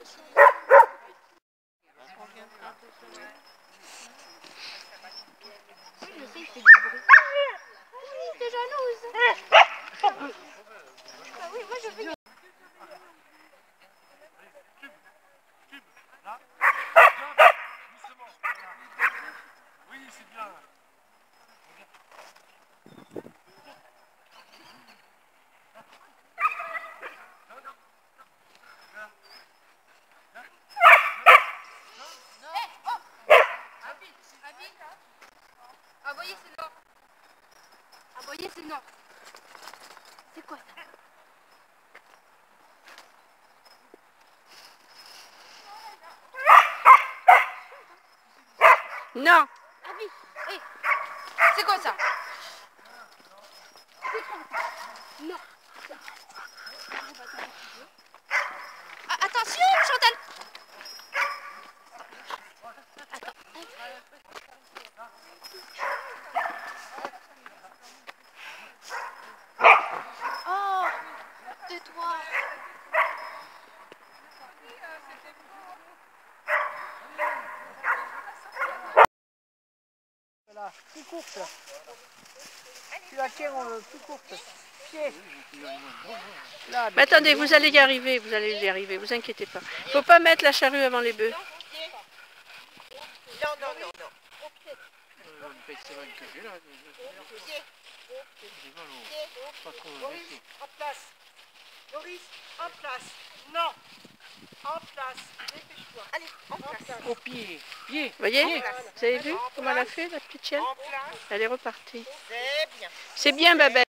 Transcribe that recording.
Oui, je sais, il fait du bruit. Oui, t'es jalouse. Bah oui, moi je veux. Oui, c'est bien. Aboyer c'est non. Aboyer c'est non. C'est quoi ça? Non. Abi, hey. C'est quoi ça? Non. Ah, attention, Chantal. Attends. Oh, tais-toi. Voilà, plus courte. Tu la tiens plus courte. Pied. Là, Mais attendez, vous allez y arriver, vous inquiétez pas. Faut pas mettre la charrue avant les bœufs. Non, non, non, non. Maurice, en place. Maurice, en place. Non. En place. Dépêche-toi. Allez, en place. au pied. Pied. Vous voyez? En place. Vous avez vu comment elle a fait, la petite chienne? En place. Elle est repartie. C'est bien. C'est bien, Babette.